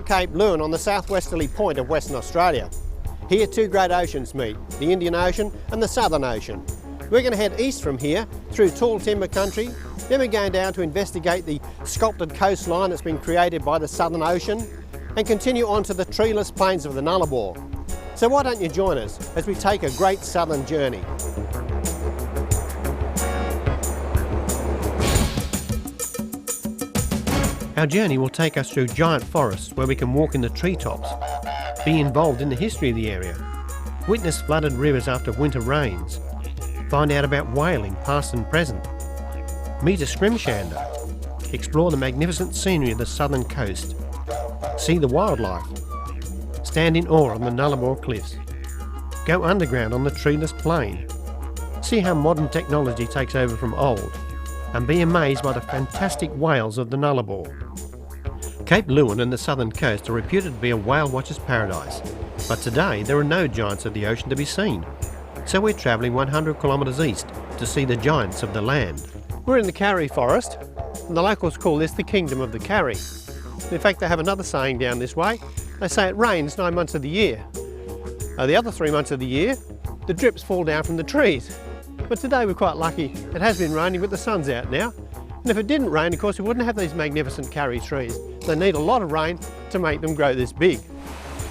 at Cape Leeuwin on the southwesterly point of Western Australia. Here two great oceans meet, the Indian Ocean and the Southern Ocean. We're going to head east from here through tall timber country, then we're going down to investigate the sculpted coastline that's been created by the Southern Ocean and continue on to the treeless plains of the Nullarbor. So why don't you join us as we take a great southern journey. Our journey will take us through giant forests where we can walk in the treetops, be involved in the history of the area, witness flooded rivers after winter rains, find out about whaling past and present, meet a scrimshaw, explore the magnificent scenery of the southern coast, see the wildlife, stand in awe on the Nullarbor cliffs, go underground on the treeless plain, see how modern technology takes over from old, and be amazed by the fantastic whales of the Nullarbor. Cape Leeuwin and the southern coast are reputed to be a whale watcher's paradise, but today there are no giants of the ocean to be seen. So we're travelling 100 kilometres east to see the giants of the land. We're in the Karri forest, and the locals call this the Kingdom of the Karri. In fact, they have another saying down this way. They say it rains 9 months of the year. The other 3 months of the year, the drips fall down from the trees. But today we're quite lucky. It has been raining, but the sun's out now. And if it didn't rain, of course, we wouldn't have these magnificent Karri trees. They need a lot of rain to make them grow this big.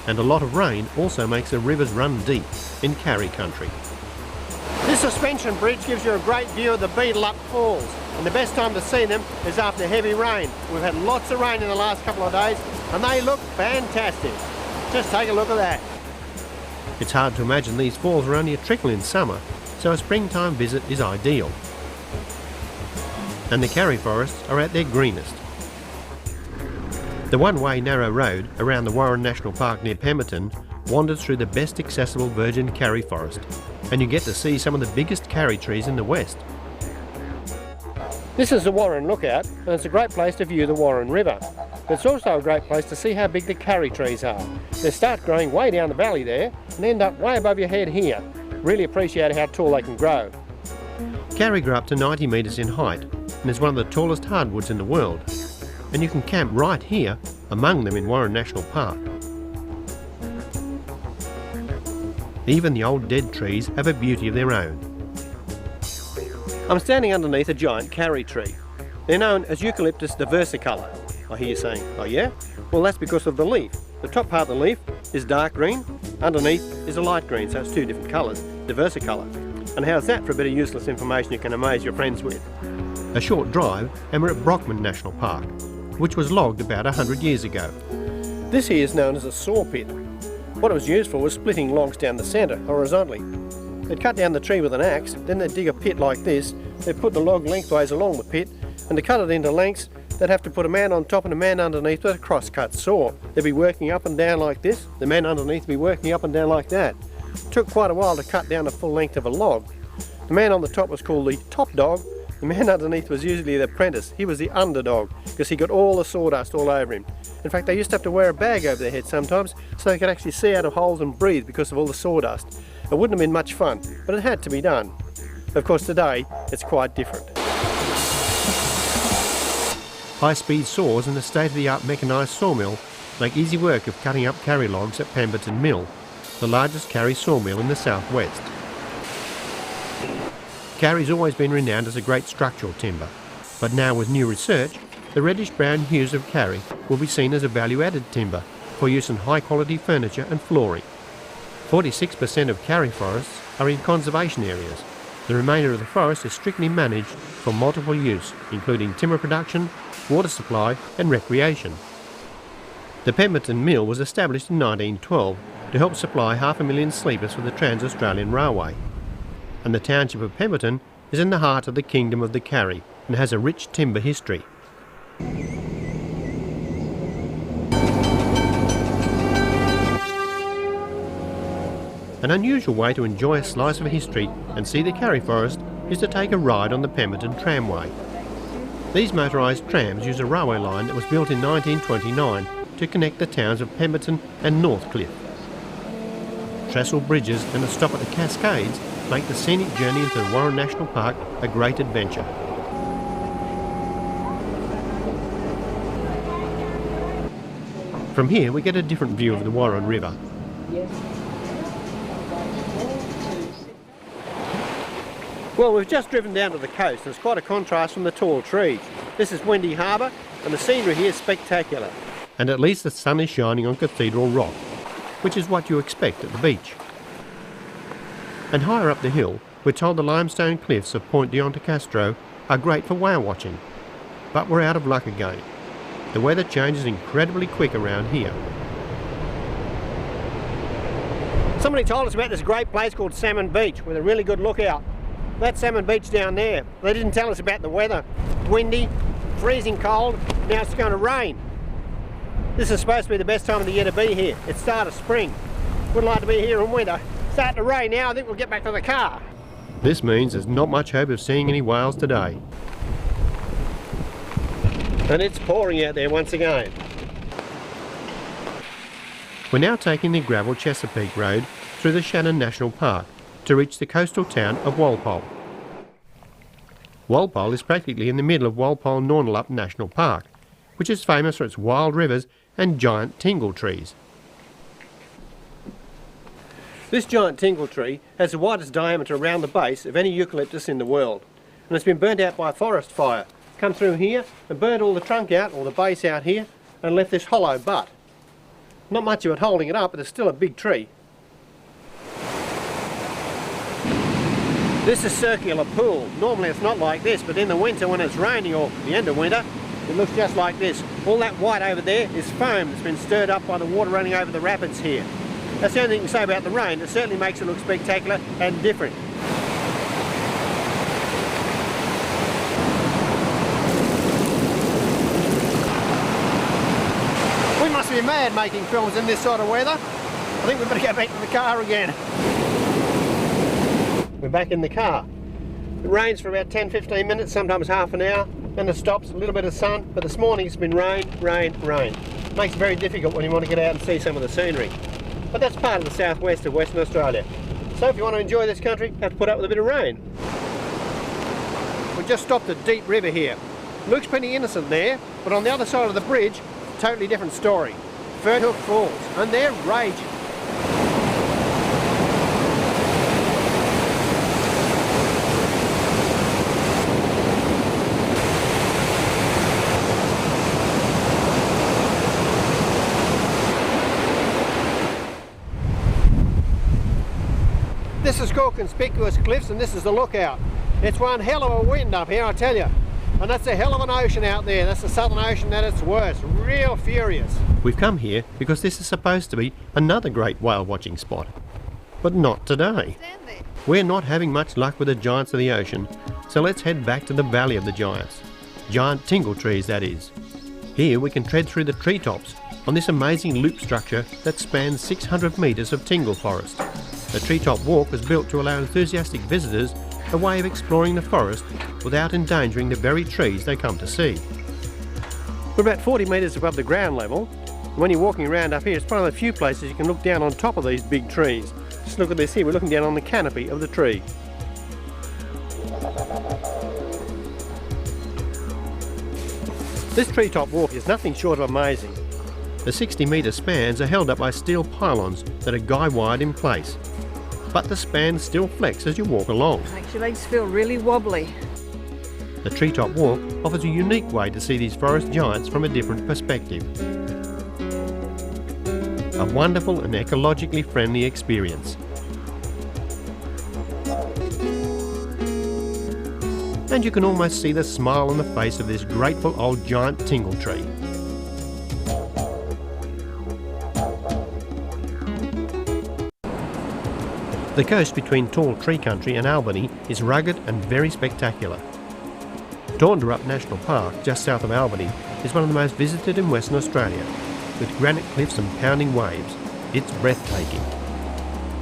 And a lot of rain also makes the rivers run deep in Karri country. This suspension bridge gives you a great view of the Beetle-up Falls, and the best time to see them is after heavy rain. We've had lots of rain in the last couple of days, and they look fantastic. Just take a look at that. It's hard to imagine these falls are only a trickle in summer, so a springtime visit is ideal. And the Karri forests are at their greenest. The one-way narrow road around the Warren National Park near Pemberton wanders through the best accessible virgin Karri forest, and you get to see some of the biggest Karri trees in the west. This is the Warren Lookout, and it's a great place to view the Warren River. It's also a great place to see how big the Karri trees are. They start growing way down the valley there and end up way above your head here. Really appreciate how tall they can grow. Karri grow up to 90 metres in height and is one of the tallest hardwoods in the world. And you can camp right here among them in Warren National Park. Even the old dead trees have a beauty of their own. I'm standing underneath a giant Karri tree. They're known as Eucalyptus diversicolor. I hear you saying, oh yeah? Well, that's because of the leaf. The top part of the leaf is dark green, underneath is a light green, so it's two different colours, diversicolor. And how's that for a bit of useless information you can amaze your friends with? A short drive and we're at Brockman National Park, which was logged about 100 years ago. This here is known as a saw pit. What it was used for was splitting logs down the centre, horizontally. They'd cut down the tree with an axe, then they'd dig a pit like this, they'd put the log lengthways along the pit, and to cut it into lengths, they'd have to put a man on top and a man underneath with a cross-cut saw. They'd be working up and down like this, the man underneath would be working up and down like that. It took quite a while to cut down the full length of a log. The man on the top was called the top dog, the man underneath was usually the apprentice. He was the underdog, because he got all the sawdust all over him. In fact, they used to have to wear a bag over their head sometimes, so they could actually see out of holes and breathe because of all the sawdust. It wouldn't have been much fun, but it had to be done. Of course, today, it's quite different. High-speed saws and the state-of-the-art mechanised sawmill make easy work of cutting up Karri logs at Pemberton Mill, the largest Karri sawmill in the southwest. Karri's always been renowned as a great structural timber, but now with new research, the reddish-brown hues of Karri will be seen as a value-added timber for use in high-quality furniture and flooring. 46% of Karri forests are in conservation areas. The remainder of the forest is strictly managed for multiple use, including timber production, water supply and recreation. The Pemberton Mill was established in 1912 to help supply 500,000 sleepers for the Trans-Australian Railway. And the township of Pemberton is in the heart of the Kingdom of the Karri and has a rich timber history. An unusual way to enjoy a slice of history and see the Karri forest is to take a ride on the Pemberton Tramway. These motorised trams use a railway line that was built in 1929 to connect the towns of Pemberton and Northcliffe. Trestle bridges and a stop at the Cascades make the scenic journey into the Warren National Park a great adventure. From here we get a different view of the Warren River. Well, we've just driven down to the coast and it's quite a contrast from the tall trees. This is Windy Harbour and the scenery here is spectacular. And at least the sun is shining on Cathedral Rock, which is what you expect at the beach. And higher up the hill, we're told the limestone cliffs of Point Dion Castro are great for whale watching. But we're out of luck again. The weather changes incredibly quick around here. Somebody told us about this great place called Salmon Beach with a really good lookout. That's Salmon Beach down there. They didn't tell us about the weather. Windy, freezing cold, now it's going to rain. This is supposed to be the best time of the year to be here. It's start of spring. Wouldn't like to be here in winter. Starting to rain now, I think we'll get back to the car. This means there's not much hope of seeing any whales today. And it's pouring out there once again. We're now taking the gravel Chesapeake Road through the Shannon National Park to reach the coastal town of Walpole. Walpole is practically in the middle of Walpole-Nullarbor National Park, which is famous for its wild rivers and giant tingle trees. This giant tingle tree has the widest diameter around the base of any eucalyptus in the world, and it's been burnt out by a forest fire. Come through here and burned all the trunk out, or the base out here, and left this hollow butt. Not much of it holding it up, but it's still a big tree. This is circular pool. Normally it's not like this, but in the winter when it's raining, or the end of winter, it looks just like this. All that white over there is foam that's been stirred up by the water running over the rapids here. That's the only thing you can say about the rain. It certainly makes it look spectacular and different. We must be mad making films in this sort of weather. I think we better go back to the car again. We're back in the car. It rains for about 10-15 minutes, sometimes half an hour. Then it stops, a little bit of sun, but this morning it's been rain, rain, rain. It makes it very difficult when you want to get out and see some of the scenery. But that's part of the southwest of Western Australia. So if you want to enjoy this country, you have to put up with a bit of rain. We just stopped at Deep River here. Looks pretty innocent there, but on the other side of the bridge, totally different story. Fernhook Falls, and they're raging. This is called Conspicuous Cliffs, and this is the lookout. It's one hell of a wind up here, I tell you. And that's a hell of an ocean out there. That's the Southern Ocean at its worst. Real furious. We've come here because this is supposed to be another great whale watching spot. But not today. We're not having much luck with the giants of the ocean, so let's head back to the Valley of the Giants. Giant tingle trees, that is. Here we can tread through the treetops on this amazing loop structure that spans 600 metres of tingle forest. The treetop walk was built to allow enthusiastic visitors a way of exploring the forest without endangering the very trees they come to see. We're about 40 metres above the ground level. When you're walking around up here, it's one of the few places you can look down on top of these big trees. Just look at this here, we're looking down on the canopy of the tree. This treetop walk is nothing short of amazing. The 60-metre spans are held up by steel pylons that are guy-wired in place. But the spans still flex as you walk along. Makes your legs feel really wobbly. The treetop walk offers a unique way to see these forest giants from a different perspective. A wonderful and ecologically friendly experience. And you can almost see the smile on the face of this grateful old giant tingle tree. The coast between tall tree country and Albany is rugged and very spectacular. Taunderup National Park, just south of Albany, is one of the most visited in Western Australia. With granite cliffs and pounding waves, it's breathtaking.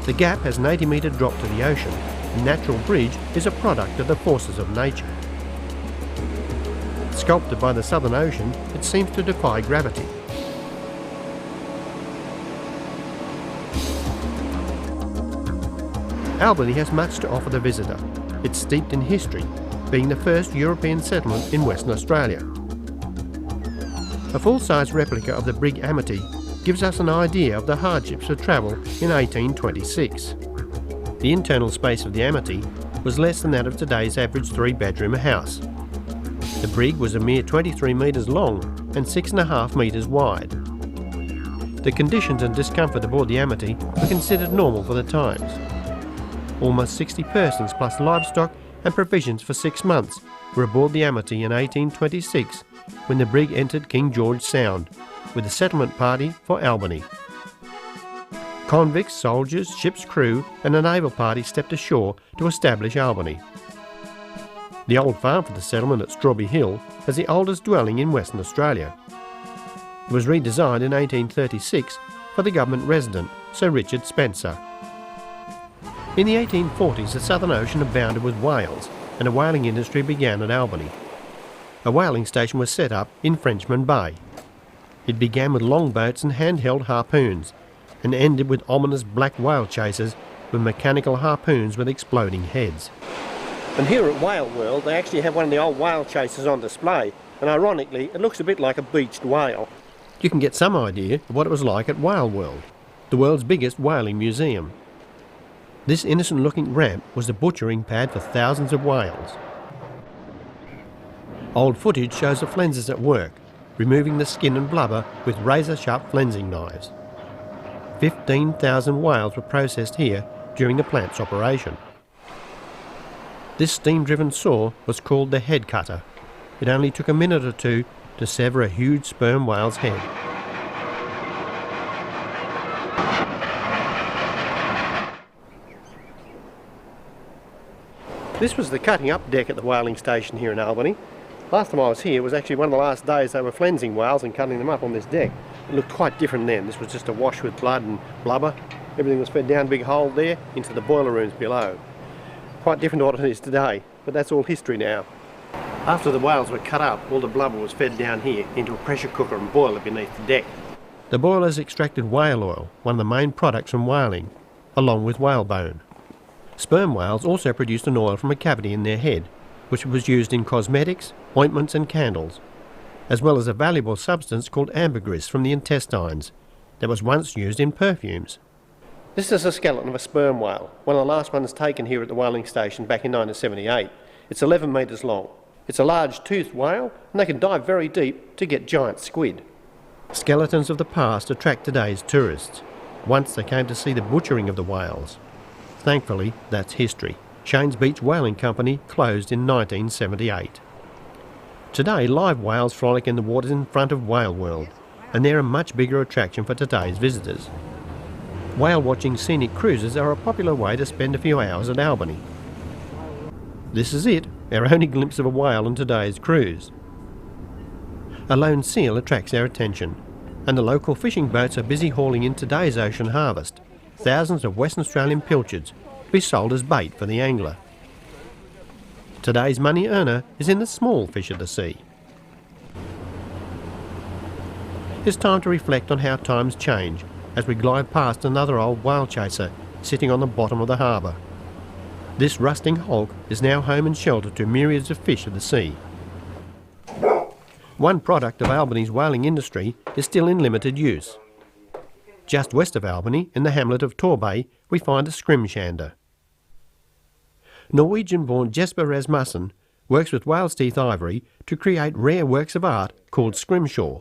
The gap has an 80-metre drop to the ocean. The natural bridge is a product of the forces of nature. Sculpted by the Southern Ocean, it seems to defy gravity. Albany has much to offer the visitor. It's steeped in history, being the first European settlement in Western Australia. A full-size replica of the brig Amity gives us an idea of the hardships of travel in 1826. The internal space of the Amity was less than that of today's average 3-bedroom house. The brig was a mere 23 metres long and 6.5 metres wide. The conditions and discomfort aboard the Amity were considered normal for the times. Almost 60 persons plus livestock and provisions for 6 months were aboard the Amity in 1826 when the brig entered King George Sound with a settlement party for Albany. Convicts, soldiers, ship's crew and a naval party stepped ashore to establish Albany. The old farm for the settlement at Strawberry Hill is the oldest dwelling in Western Australia. It was redesigned in 1836 for the government resident, Sir Richard Spencer. In the 1840s, the Southern Ocean abounded with whales, and a whaling industry began at Albany. A whaling station was set up in Frenchman Bay. It began with longboats and handheld harpoons, and ended with ominous black whale chasers with mechanical harpoons with exploding heads. And here at Whale World, they actually have one of the old whale chasers on display, and ironically, it looks a bit like a beached whale. You can get some idea of what it was like at Whale World, the world's biggest whaling museum. This innocent-looking ramp was the butchering pad for thousands of whales. Old footage shows the flensers at work, removing the skin and blubber with razor-sharp flensing knives. 15,000 whales were processed here during the plant's operation. This steam-driven saw was called the head cutter. It only took a minute or two to sever a huge sperm whale's head. This was the cutting up deck at the whaling station here in Albany. Last time I was here was actually one of the last days they were flensing whales and cutting them up on this deck. It looked quite different then. This was just awash with blood and blubber. Everything was fed down a big hole there into the boiler rooms below. Quite different to what it is today, but that's all history now. After the whales were cut up, all the blubber was fed down here into a pressure cooker and boiler beneath the deck. The boilers extracted whale oil, one of the main products from whaling, along with whalebone. Sperm whales also produced an oil from a cavity in their head, which was used in cosmetics, ointments and candles, as well as a valuable substance called ambergris from the intestines that was once used in perfumes. This is a skeleton of a sperm whale, one of the last ones taken here at the whaling station back in 1978. It's 11 metres long. It's a large toothed whale, and they can dive very deep to get giant squid. Skeletons of the past attract today's tourists. Once they came to see the butchering of the whales. Thankfully, that's history. Shane's Beach Whaling Company closed in 1978. Today, live whales frolic in the waters in front of Whale World, and they're a much bigger attraction for today's visitors. Whale-watching scenic cruises are a popular way to spend a few hours at Albany. This is it, our only glimpse of a whale on today's cruise. A lone seal attracts our attention, and the local fishing boats are busy hauling in today's ocean harvest, thousands of Western Australian pilchards to be sold as bait for the angler. Today's money earner is in the small fish of the sea. It's time to reflect on how times change as we glide past another old whale chaser sitting on the bottom of the harbour. This rusting hulk is now home and shelter to myriads of fish of the sea. One product of Albany's whaling industry is still in limited use. Just west of Albany, in the hamlet of Torbay, we find a scrimshander. Norwegian-born Jesper Rasmussen works with whale's teeth ivory to create rare works of art called Scrimshaw.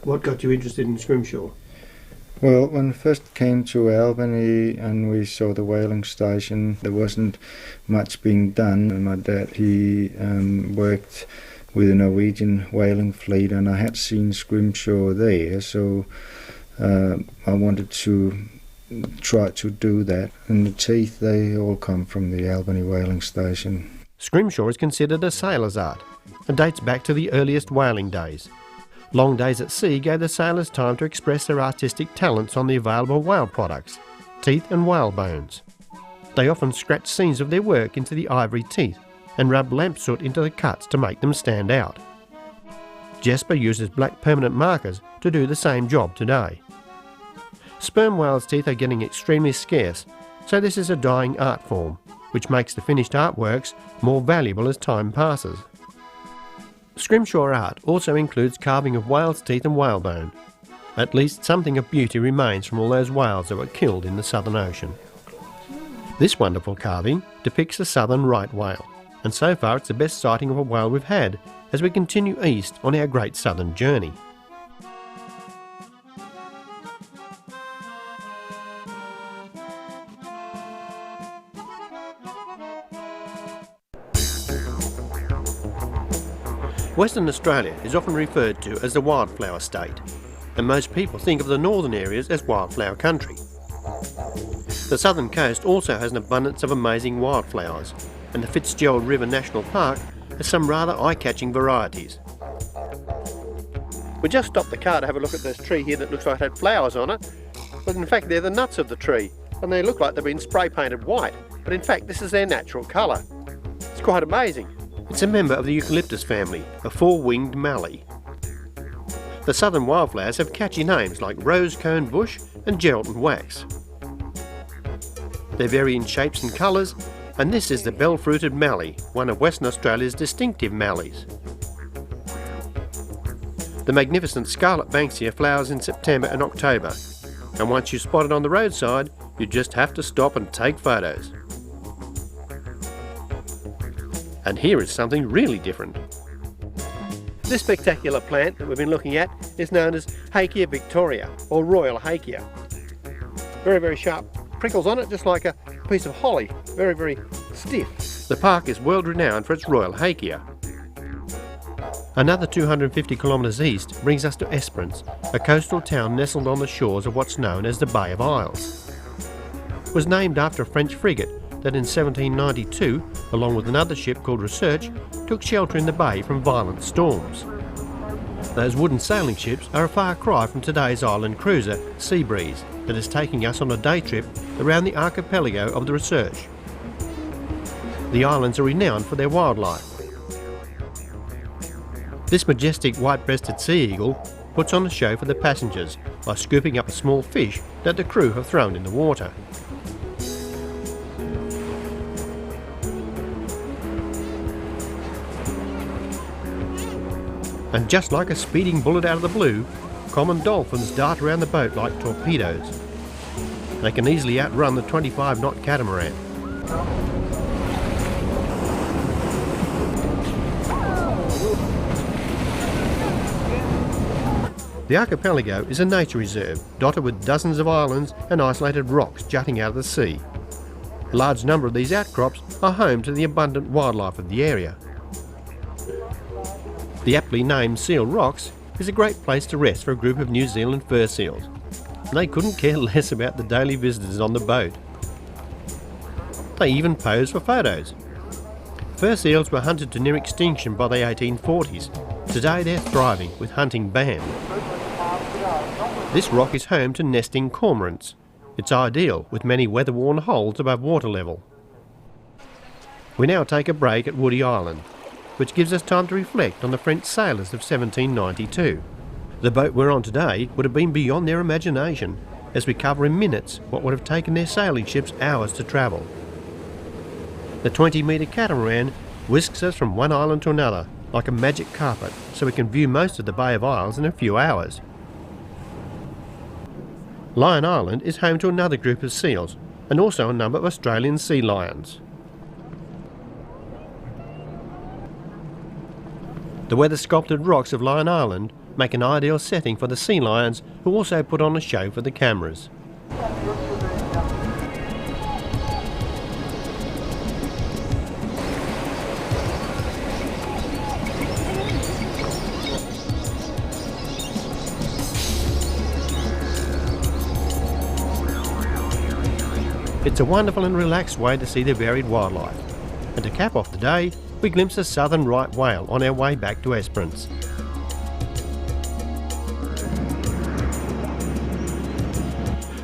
What got you interested in Scrimshaw? Well, when we first came to Albany and we saw the whaling station, there wasn't much being done. And my dad, he worked with a Norwegian whaling fleet, and I had seen Scrimshaw there, so I wanted to try to do that. And the teeth, they all come from the Albany whaling station. Scrimshaw is considered a sailor's art and dates back to the earliest whaling days. Long days at sea gave the sailors time to express their artistic talents on the available whale products, teeth and whale bones. They often scratched scenes of their work into the ivory teeth and rubbed lamp soot into the cuts to make them stand out. Jesper uses black permanent markers to do the same job today. Sperm whales' teeth are getting extremely scarce, so this is a dying art form, which makes the finished artworks more valuable as time passes. Scrimshaw art also includes carving of whale's teeth and whalebone. At least something of beauty remains from all those whales that were killed in the Southern Ocean. This wonderful carving depicts the southern right whale, and so far it's the best sighting of a whale we've had as we continue east on our great southern journey. Western Australia is often referred to as the Wildflower State, and most people think of the northern areas as wildflower country. The southern coast also has an abundance of amazing wildflowers, and the Fitzgerald River National Park has some rather eye-catching varieties. We just stopped the car to have a look at this tree here that looks like it had flowers on it, but in fact they're the nuts of the tree, and they look like they've been spray painted white, but in fact this is their natural colour. It's quite amazing. It's a member of the eucalyptus family, a four-winged mallee. The southern wildflowers have catchy names like rose cone bush and Geraldton wax. They vary in shapes and colours, and this is the bell-fruited mallee, one of Western Australia's distinctive mallees. The magnificent scarlet banksia flowers in September and October, and once you spot it on the roadside, you just have to stop and take photos. And here is something really different. This spectacular plant that we've been looking at is known as Hakea victoria, or royal hakea. Very, very sharp prickles on it, just like a piece of holly, very, very stiff. The park is world renowned for its royal hakea. Another 250 kilometres east brings us to Esperance, a coastal town nestled on the shores of what's known as the Bay of Isles. It was named after a French frigate that in 1792, along with another ship called Research, took shelter in the bay from violent storms. Those wooden sailing ships are a far cry from today's island cruiser, Seabreeze, that is taking us on a day trip around the archipelago of the Research. The islands are renowned for their wildlife. This majestic white-breasted sea eagle puts on a show for the passengers by scooping up a small fish that the crew have thrown in the water. And just like a speeding bullet out of the blue, common dolphins dart around the boat like torpedoes. They can easily outrun the 25-knot catamaran. The archipelago is a nature reserve dotted with dozens of islands and isolated rocks jutting out of the sea. A large number of these outcrops are home to the abundant wildlife of the area. The aptly named Seal Rocks is a great place to rest for a group of New Zealand fur seals. They couldn't care less about the daily visitors on the boat. They even pose for photos. Fur seals were hunted to near extinction by the 1840s. Today they're thriving with hunting banned. This rock is home to nesting cormorants. It's ideal with many weather-worn holes above water level. We now take a break at Woody Island, which gives us time to reflect on the French sailors of 1792. The boat we're on today would have been beyond their imagination, as we cover in minutes what would have taken their sailing ships hours to travel. The 20-metre catamaran whisks us from one island to another like a magic carpet, so we can view most of the Bay of Isles in a few hours. Lion Island is home to another group of seals, and also a number of Australian sea lions. The weather-sculpted rocks of Lion Island make an ideal setting for the sea lions, who also put on a show for the cameras. It's a wonderful and relaxed way to see the varied wildlife. And to cap off the day, we glimpse a southern right whale on our way back to Esperance.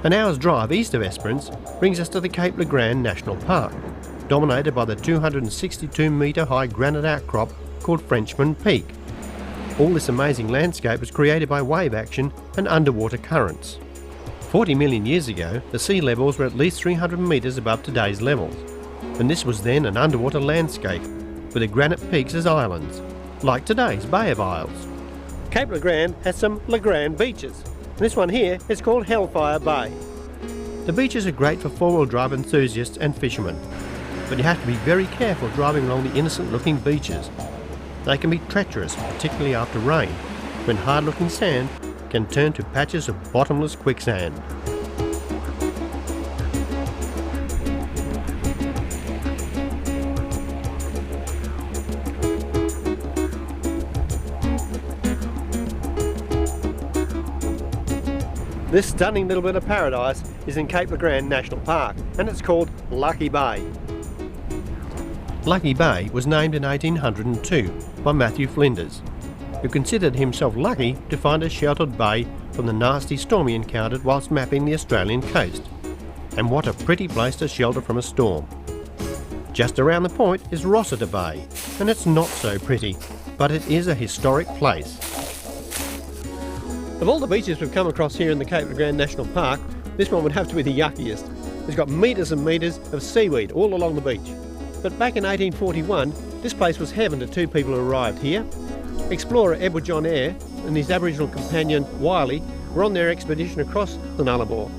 An hour's drive east of Esperance brings us to the Cape Legrand National Park, dominated by the 262-metre high granite outcrop called Frenchman Peak. All this amazing landscape was created by wave action and underwater currents. 40 million years ago, the sea levels were at least 300 metres above today's levels, and this was then an underwater landscape with the granite peaks as islands, like today's Bay of Isles. Cape Legrand has some Legrand beaches, This one here is called Hellfire Bay. The beaches are great for four-wheel drive enthusiasts and fishermen, but you have to be very careful driving along the innocent-looking beaches. They can be treacherous, particularly after rain, when hard-looking sand can turn to patches of bottomless quicksand. This stunning little bit of paradise is in Cape Le Grand National Park, and it's called Lucky Bay. Lucky Bay was named in 1802 by Matthew Flinders, who considered himself lucky to find a sheltered bay from the nasty storm he encountered whilst mapping the Australian coast. And what a pretty place to shelter from a storm. Just around the point is Rossiter Bay, and it's not so pretty, but it is a historic place. Of all the beaches we've come across here in the Cape Le Grand National Park, this one would have to be the yuckiest. It's got metres and metres of seaweed all along the beach. But back in 1841, this place was heaven to two people who arrived here. Explorer Edward John Eyre and his Aboriginal companion Wiley were on their expedition across the Nullarbor.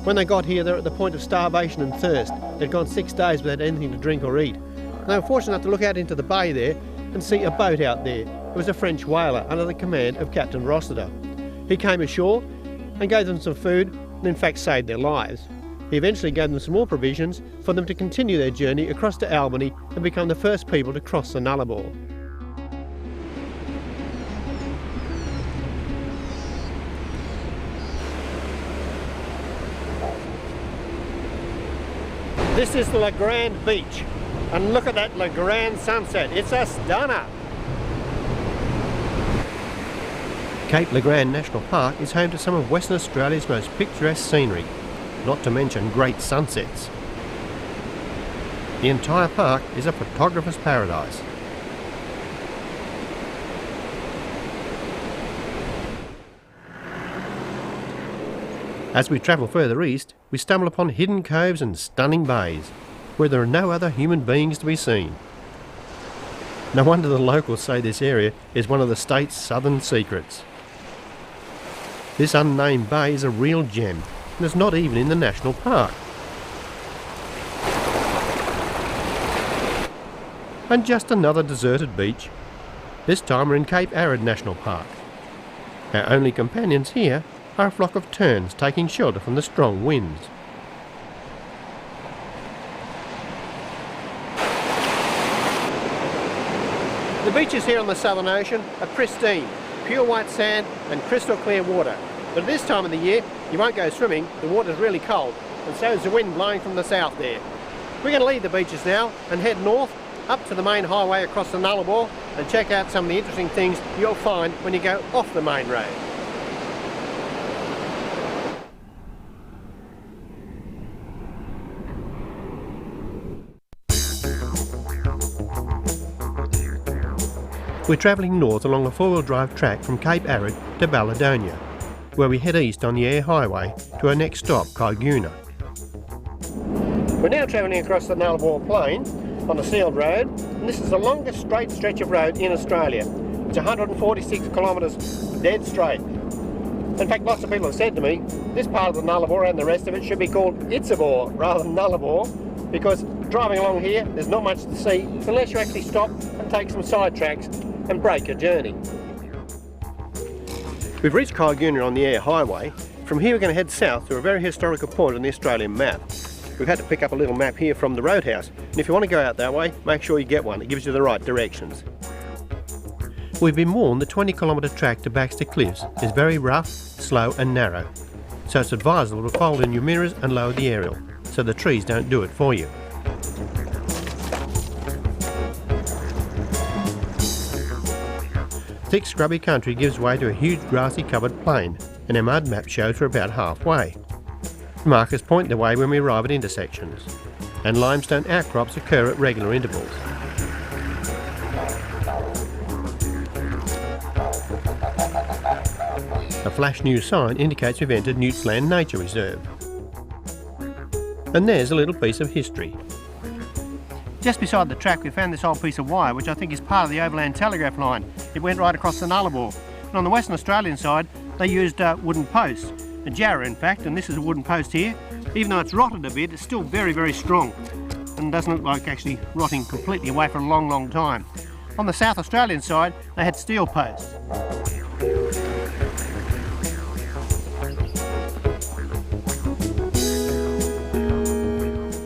When they got here, they were at the point of starvation and thirst. They'd gone 6 days without anything to drink or eat. And they were fortunate enough to look out into the bay there and see a boat out there. It was a French whaler under the command of Captain Rossiter. He came ashore and gave them some food and in fact saved their lives. He eventually gave them some more provisions for them to continue their journey across to Albany and become the first people to cross the Nullarbor. This is Le Grand Beach, and look at that Le Grand sunset. It's a stunner. Cape Le Grand National Park is home to some of Western Australia's most picturesque scenery, not to mention great sunsets. The entire park is a photographer's paradise. As we travel further east, we stumble upon hidden coves and stunning bays, where there are no other human beings to be seen. No wonder the locals say this area is one of the state's southern secrets. This unnamed bay is a real gem, and it's not even in the national park. And just another deserted beach. This time we're in Cape Arid National Park. Our only companions here are a flock of terns taking shelter from the strong winds. The beaches here on the Southern Ocean are pristine, pure white sand and crystal clear water. But at this time of the year, you won't go swimming, the water's really cold, and so is the wind blowing from the south there. We're going to leave the beaches now and head north, up to the main highway across the Nullarbor, and check out some of the interesting things you'll find when you go off the main road. We're travelling north along a four-wheel drive track from Cape Arid to Balladonia, where we head east on the Air Highway to our next stop, Kaiguna. We're now travelling across the Nullarbor Plain on a sealed road, and this is the longest straight stretch of road in Australia. It's 146 kilometres dead straight. In fact, lots of people have said to me, this part of the Nullarbor and the rest of it should be called Itzabor rather than Nullarbor, because driving along here, there's not much to see unless you actually stop and take some side tracks and break your journey. We've reached Kaiguna on the Air Highway. From here we're going to head south to a very historical point on the Australian map. We've had to pick up a little map here from the roadhouse, and if you want to go out that way, make sure you get one. It gives you the right directions. We've been warned the 20-kilometre track to Baxter Cliffs is very rough, slow and narrow, so it's advisable to fold in your mirrors and lower the aerial, so the trees don't do it for you. Thick scrubby country gives way to a huge grassy covered plain, and our mud map shows we're about halfway. Markers point the way when we arrive at intersections, and limestone outcrops occur at regular intervals. A flash news sign indicates we've entered Newts Land Nature Reserve. And there's a little piece of history. Just beside the track we found this old piece of wire, which I think is part of the overland telegraph line. It went right across the Nullarbor. And on the Western Australian side, they used wooden posts, a jarrah in fact, and this is a wooden post here. Even though it's rotted a bit, it's still very, very strong and doesn't look like actually rotting completely away for a long, long time. On the South Australian side, they had steel posts.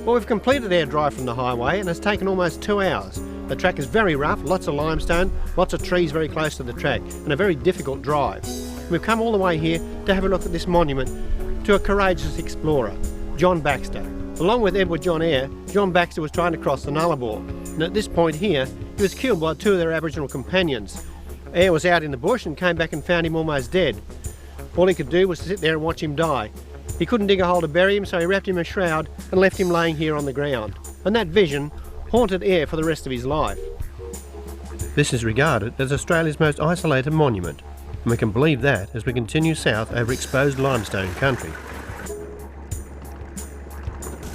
Well, we've completed our drive from the highway and it's taken almost 2 hours. The track is very rough, lots of limestone, lots of trees very close to the track, and a very difficult drive. We've come all the way here to have a look at this monument to a courageous explorer, John Baxter. Along with Edward John Eyre, John Baxter was trying to cross the Nullarbor, and at this point here, he was killed by 2 of their Aboriginal companions. Eyre was out in the bush and came back and found him almost dead. All he could do was to sit there and watch him die. He couldn't dig a hole to bury him, so he wrapped him in a shroud and left him laying here on the ground. And that vision haunted Eyre for the rest of his life. This is regarded as Australia's most isolated monument, and we can believe that as we continue south over exposed limestone country.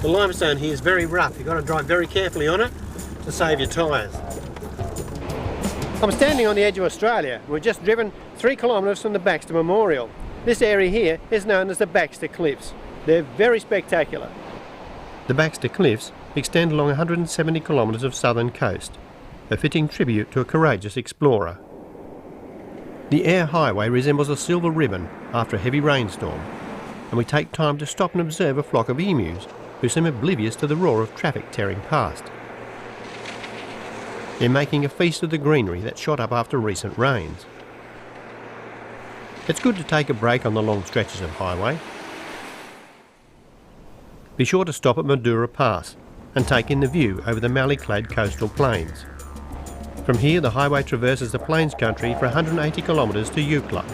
The limestone here is very rough. You've got to drive very carefully on it to save your tyres. I'm standing on the edge of Australia. We've just driven 3 kilometres from the Baxter Memorial. This area here is known as the Baxter Cliffs. They're very spectacular. The Baxter Cliffs extend along 170 kilometres of southern coast, a fitting tribute to a courageous explorer. The Eyre Highway resembles a silver ribbon after a heavy rainstorm, and we take time to stop and observe a flock of emus who seem oblivious to the roar of traffic tearing past. They're making a feast of the greenery that shot up after recent rains. It's good to take a break on the long stretches of highway. Be sure to stop at Madura Pass and take in the view over the mallee-clad coastal plains. From here the highway traverses the plains country for 180 kilometres to Eucla.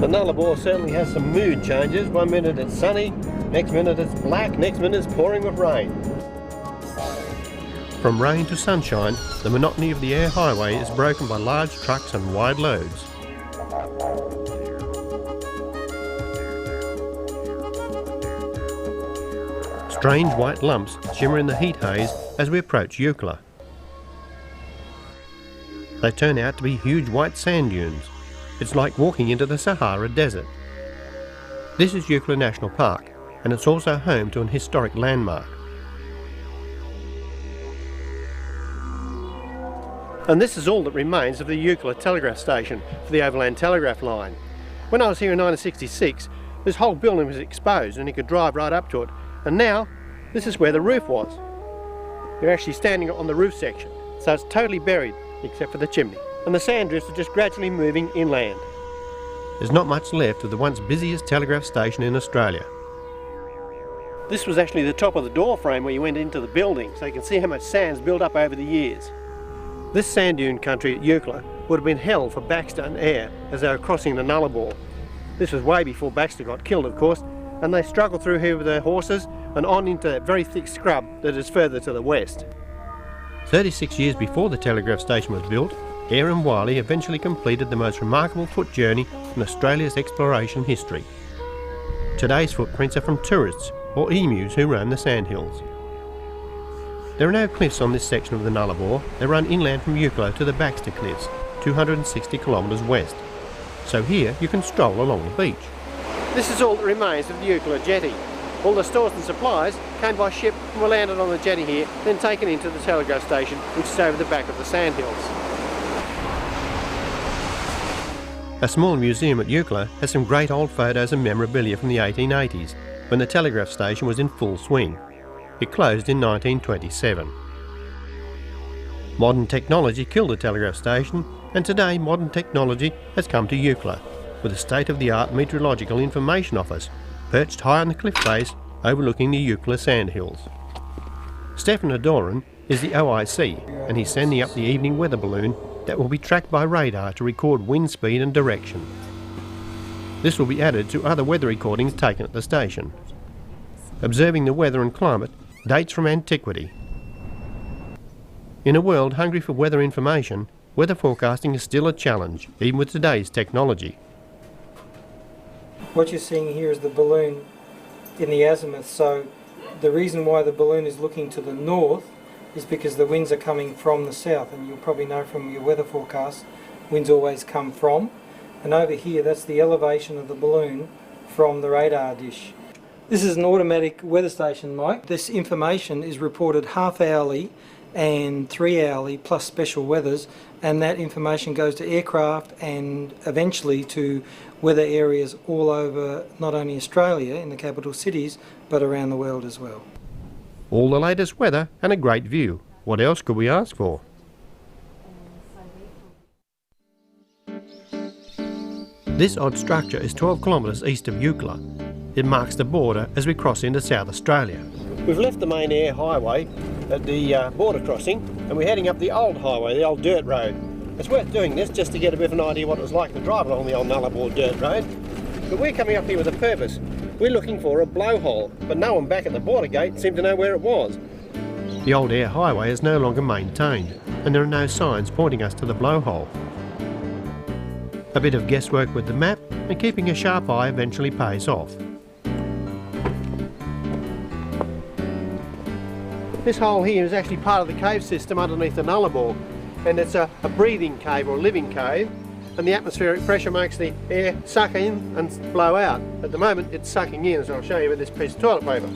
The Nullarbor certainly has some mood changes. 1 minute it's sunny, next minute it's black, next minute it's pouring with rain. From rain to sunshine, the monotony of the Eyre Highway is broken by large trucks and wide loads. Strange white lumps shimmer in the heat haze as we approach Eucla. They turn out to be huge white sand dunes. It's like walking into the Sahara Desert. This is Eucla National Park, and it's also home to an historic landmark. And this is all that remains of the Eucla telegraph station for the Overland Telegraph Line. When I was here in 1966, this whole building was exposed and you could drive right up to it. And now, this is where the roof was. You're actually standing on the roof section, so it's totally buried, except for the chimney. And the sand drifts are just gradually moving inland. There's not much left of the once busiest telegraph station in Australia. This was actually the top of the door frame where you went into the building, so you can see how much sand's built up over the years. This sand dune country at Eucla would have been hell for Baxter and Eyre as they were crossing the Nullarbor. This was way before Baxter got killed, of course, and they struggled through here with their horses and on into that very thick scrub that is further to the west. 36 years before the telegraph station was built, Eyre and Wiley eventually completed the most remarkable foot journey in Australia's exploration history. Today's footprints are from tourists or emus who roam the sandhills. There are no cliffs on this section of the Nullarbor. They run inland from Eucla to the Baxter Cliffs, 260 kilometres west. So here you can stroll along the beach. This is all that remains of the Eucla jetty. All the stores and supplies came by ship and were landed on the jetty here, then taken into the telegraph station, which is over the back of the sandhills. A small museum at Eucla has some great old photos and memorabilia from the 1880s, when the telegraph station was in full swing. It closed in 1927. Modern technology killed the telegraph station, and today modern technology has come to Eucla, with a state-of-the-art meteorological information office perched high on the cliff face overlooking the Eucla sandhills. Stefan Adoran is the OIC, and he's sending up the evening weather balloon that will be tracked by radar to record wind speed and direction. This will be added to other weather recordings taken at the station. Observing the weather and climate dates from antiquity. In a world hungry for weather information, weather forecasting is still a challenge, even with today's technology. What you're seeing here is the balloon in the azimuth, so the reason why the balloon is looking to the north is because the winds are coming from the south, and you'll probably know from your weather forecast, winds always come from, and over here that's the elevation of the balloon from the radar dish. This is an automatic weather station, Mike. This information is reported half-hourly and 3-hourly plus special weathers, and that information goes to aircraft and eventually to weather areas all over not only Australia in the capital cities but around the world as well. All the latest weather and a great view. What else could we ask for? This odd structure is 12 kilometres east of Eucla. It marks the border as we cross into South Australia. We've left the main air highway at the border crossing and we're heading up the old highway, the old dirt road. It's worth doing this just to get a bit of an idea what it was like to drive along the old Nullarbor dirt road. But we're coming up here with a purpose. We're looking for a blowhole, but no one back at the border gate seemed to know where it was. The old air highway is no longer maintained and there are no signs pointing us to the blowhole. A bit of guesswork with the map and keeping a sharp eye eventually pays off. This hole here is actually part of the cave system underneath the Nullarbor, and it's a breathing cave or a living cave, and the atmospheric pressure makes the air suck in and blow out. At the moment it's sucking in, as I'll show you with this piece of toilet paper.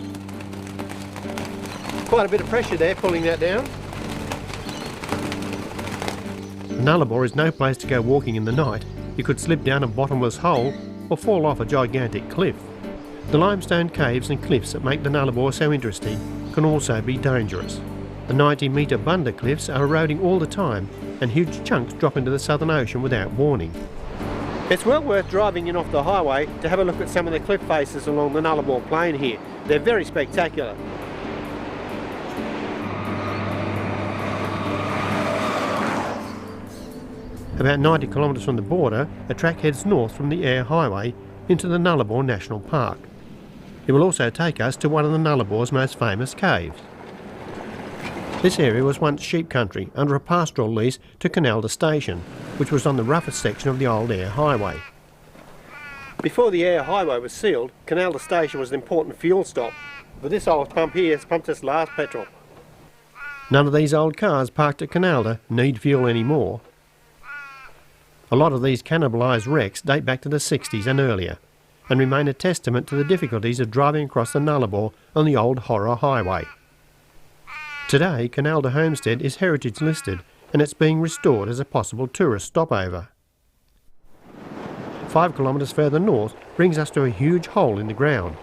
Quite a bit of pressure there pulling that down. The Nullarbor is no place to go walking in the night. You could slip down a bottomless hole or fall off a gigantic cliff. The limestone caves and cliffs that make the Nullarbor so interesting can also be dangerous. The 90-metre Bunda cliffs are eroding all the time and huge chunks drop into the Southern Ocean without warning. It's well worth driving in off the highway to have a look at some of the cliff faces along the Nullarbor plain here. They're very spectacular. About 90 kilometres from the border, a track heads north from the air highway into the Nullarbor National Park. It will also take us to one of the Nullabor's most famous caves. This area was once sheep country under a pastoral lease to Canalda station, which was on the roughest section of the old air highway. Before the air highway was sealed, Canalda station was an important fuel stop, but this old pump here has pumped its last petrol. None of these old cars parked at Canalda need fuel anymore. A lot of these cannibalised wrecks date back to the 60s and earlier, and remain a testament to the difficulties of driving across the Nullarbor on the old horror highway. Today, Canalda Homestead is heritage listed and it's being restored as a possible tourist stopover. 5 kilometres further north brings us to a huge hole in the ground.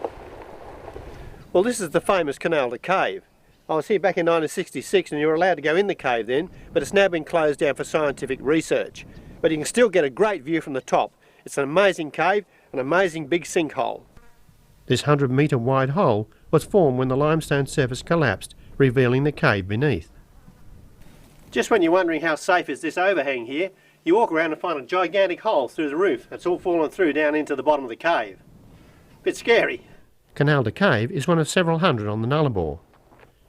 Well, this is the famous Canalda cave. I was here back in 1966 and you were allowed to go in the cave then, but it's now been closed down for scientific research. But you can still get a great view from the top. It's an amazing cave, an amazing big sinkhole. This 100-metre wide hole was formed when the limestone surface collapsed, revealing the cave beneath. Just when you're wondering how safe is this overhang here, you walk around and find a gigantic hole through the roof. It's all fallen through down into the bottom of the cave. Bit scary. Canalda Cave is one of several hundred on the Nullarbor.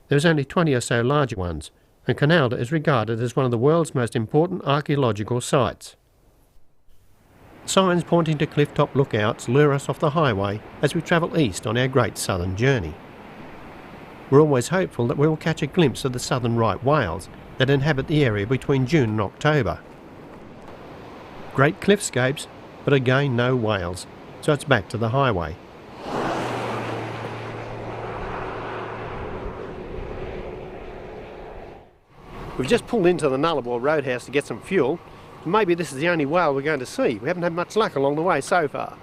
There's only 20 or so larger ones, and Canalda is regarded as one of the world's most important archaeological sites. Signs pointing to cliff-top lookouts lure us off the highway as we travel east on our great southern journey. We're always hopeful that we will catch a glimpse of the southern right whales that inhabit the area between June and October. Great cliffscapes, but again no whales, so it's back to the highway. We've just pulled into the Nullarbor Roadhouse to get some fuel. Maybe this is the only whale we're going to see. We haven't had much luck along the way so far.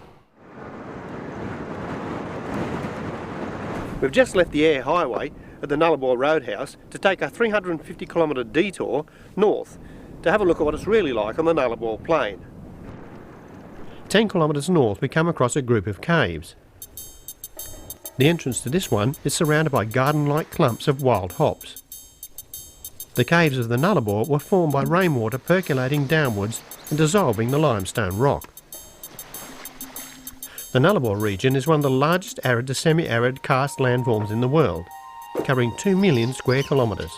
We've just left the air highway at the Nullarbor Roadhouse to take a 350 kilometre detour north to have a look at what it's really like on the Nullarbor plain. 10 kilometres north we come across a group of caves. The entrance to this one is surrounded by garden-like clumps of wild hops. The caves of the Nullarbor were formed by rainwater percolating downwards and dissolving the limestone rock. The Nullarbor region is one of the largest arid to semi-arid karst landforms in the world, covering 2 million square kilometres.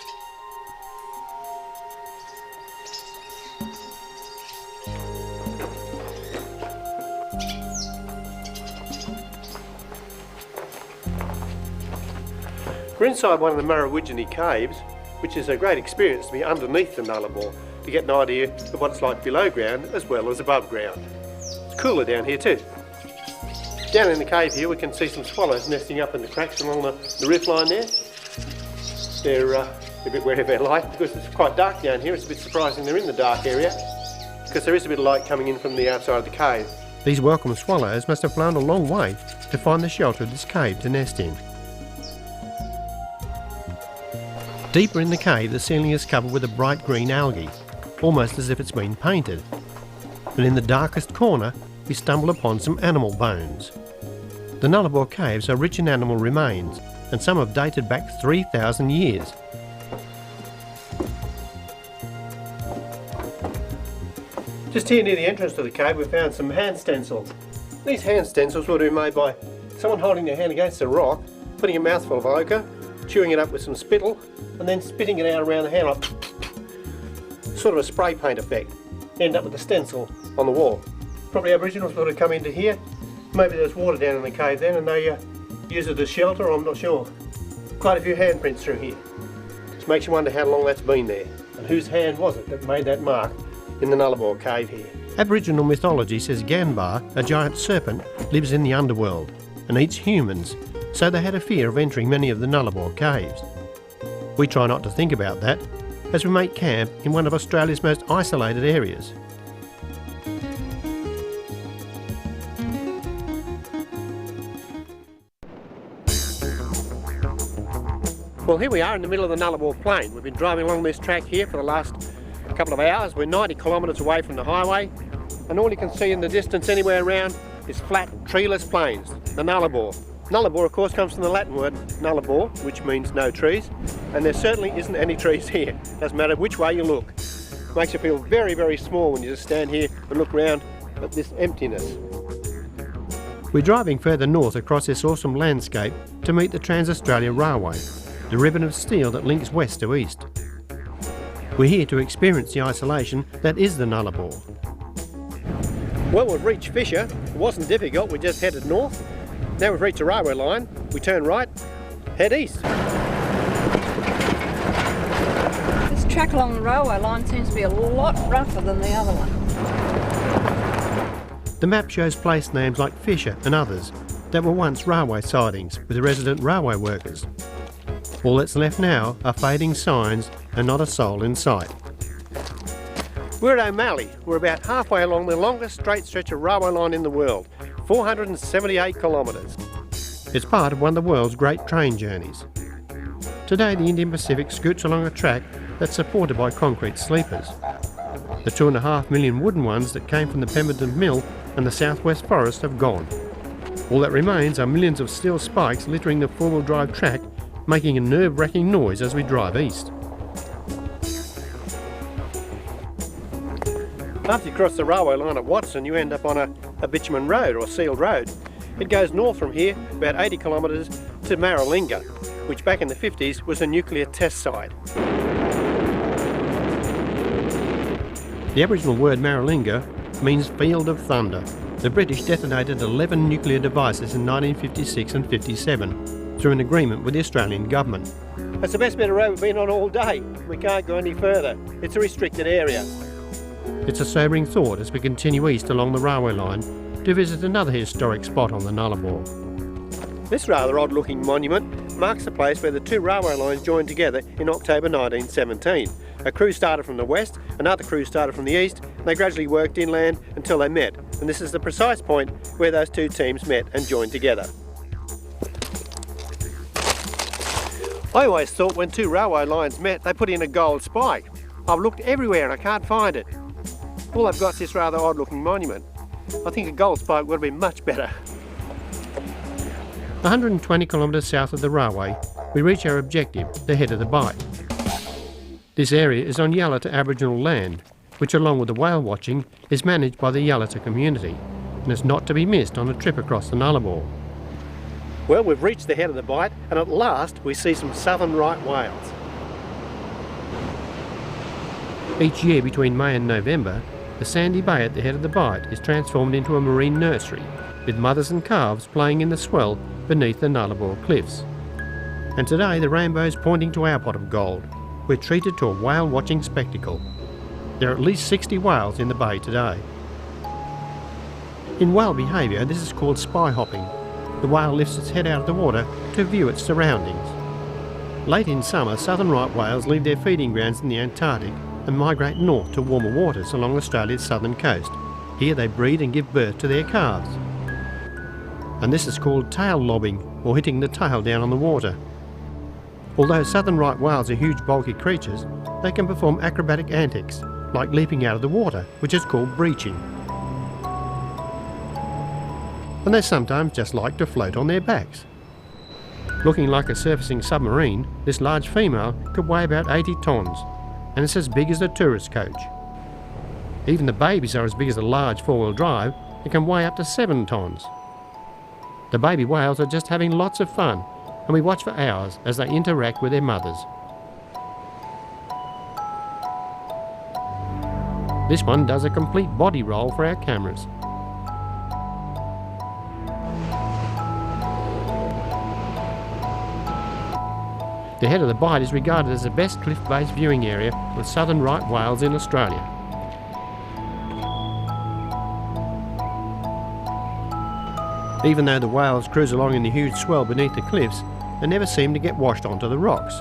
We're inside one of the Margie caves, which is a great experience to be underneath the Nullarbor to get an idea of what it's like below ground as well as above ground. cooler down here too. Down in the cave here we can see some swallows nesting up in the cracks along the roof line there. They're a bit wary of our light because it's quite dark down here. It's a bit surprising they're in the dark area because there is a bit of light coming in from the outside of the cave. These welcome swallows must have flown a long way to find the shelter of this cave to nest in. Deeper in the cave, the ceiling is covered with a bright green algae, almost as if it's been painted. And in the darkest corner, we stumble upon some animal bones. The Nullarbor caves are rich in animal remains, and some have dated back 3,000 years. Just here near the entrance to the cave we found some hand stencils. These hand stencils would have been made by someone holding their hand against a rock, putting a mouthful of ochre, chewing it up with some spittle, and then spitting it out around the hand like sort of a spray paint effect. End up with a stencil on the wall. Probably Aboriginals would have come into here. Maybe there's water down in the cave then and they use it as shelter, I'm not sure. Quite a few handprints through here. Just makes you wonder how long that's been there and whose hand was it that made that mark in the Nullarbor cave here. Aboriginal mythology says Ganbar, a giant serpent, lives in the underworld and eats humans, so they had a fear of entering many of the Nullarbor caves. We try not to think about that as we make camp in one of Australia's most isolated areas. Well, here we are in the middle of the Nullarbor plain. We've been driving along this track here for the last couple of hours. We're 90 kilometres away from the highway, and all you can see in the distance anywhere around is flat, treeless plains, the Nullarbor. Nullarbor, of course, comes from the Latin word nullarbor, which means no trees, and there certainly isn't any trees here. Doesn't matter which way you look. Makes you feel very, very small when you just stand here and look around at this emptiness. We're driving further north across this awesome landscape to meet the Trans-Australia Railway, the ribbon of steel that links west to east. We're here to experience the isolation that is the Nullarbor. Well, we've reached Fisher. It wasn't difficult, we just headed north. Now we've reached a railway line, we turn right, head east. This track along the railway line seems to be a lot rougher than the other one. The map shows place names like Fisher and others that were once railway sidings with the resident railway workers. All that's left now are fading signs and not a soul in sight. We're at O'Malley. We're about halfway along the longest straight stretch of railway line in the world, 478 kilometres. It's part of one of the world's great train journeys. Today the Indian Pacific scoots along a track that's supported by concrete sleepers. The 2.5 million wooden ones that came from the Pemberton Mill and the southwest forest have gone. All that remains are millions of steel spikes littering the four-wheel drive track, making a nerve-wracking noise as we drive east. After you cross the railway line at Watson, you end up on a bitumen road or sealed road. It goes north from here about 80 kilometres to Maralinga, which back in the 50s was a nuclear test site. The Aboriginal word Maralinga means field of thunder. The British detonated 11 nuclear devices in 1956 and 57 through an agreement with the Australian government. That's the best bit of road we've been on all day. We can't go any further. It's a restricted area. It's a sobering thought as we continue east along the railway line to visit another historic spot on the Nullarbor. This rather odd-looking monument marks the place where the two railway lines joined together in October 1917. A crew started from the west, another crew started from the east, and they gradually worked inland until they met. And this is the precise point where those two teams met and joined together. I always thought when two railway lines met, they put in a gold spike. I've looked everywhere and I can't find it. All I've got is this rather odd-looking monument. I think a gold spike would have been much better. 120 kilometres south of the railway, we reach our objective, the head of the Bight. This area is on Yalata Aboriginal land, which along with the whale watching is managed by the Yalata community and is not to be missed on a trip across the Nullarbor. Well, we've reached the head of the Bight and at last we see some southern right whales. Each year between May and November, the sandy bay at the head of the Bight is transformed into a marine nursery, with mothers and calves playing in the swell beneath the Nullarbor cliffs. And today the rainbow's pointing to our pot of gold. We're treated to a whale watching spectacle. There are at least 60 whales in the bay today. In whale behaviour, this is called spy hopping. The whale lifts its head out of the water to view its surroundings. Late in summer, southern right whales leave their feeding grounds in the Antarctic and migrate north to warmer waters along Australia's southern coast. Here they breed and give birth to their calves. And this is called tail lobbing, or hitting the tail down on the water. Although southern right whales are huge bulky creatures, they can perform acrobatic antics, like leaping out of the water, which is called breaching. And they sometimes just like to float on their backs. Looking like a surfacing submarine, this large female could weigh about 80 tonnes, and it's as big as a tourist coach. Even the babies are as big as a large four-wheel drive and can weigh up to 7 tonnes. The baby whales are just having lots of fun, and we watch for hours as they interact with their mothers. This one does a complete body roll for our cameras. The head of the Bight is regarded as the best cliff-based viewing area with southern right whales in Australia. Even though the whales cruise along in the huge swell beneath the cliffs, they never seem to get washed onto the rocks.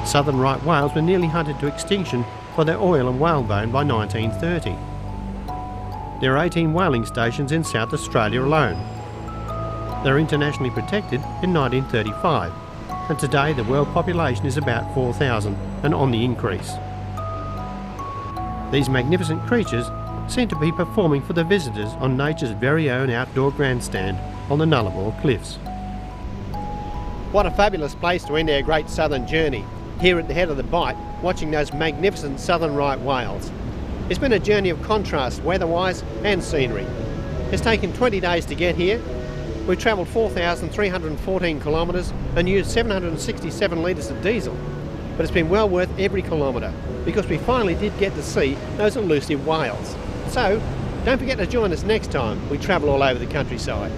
Southern right whales were nearly hunted to extinction for their oil and whalebone by 1930. There are 18 whaling stations in South Australia alone. They were internationally protected in 1935, and today the world population is about 4,000 and on the increase. These magnificent creatures seem to be performing for the visitors on nature's very own outdoor grandstand on the Nullarbor cliffs. What a fabulous place to end our great southern journey, here at the head of the Bight, watching those magnificent southern right whales. It's been a journey of contrast weather-wise and scenery. It's taken 20 days to get here. We've travelled 4,314 kilometres and used 767 litres of diesel, but it's been well worth every kilometre because we finally did get to see those elusive whales. So, don't forget to join us next time we travel all over the countryside.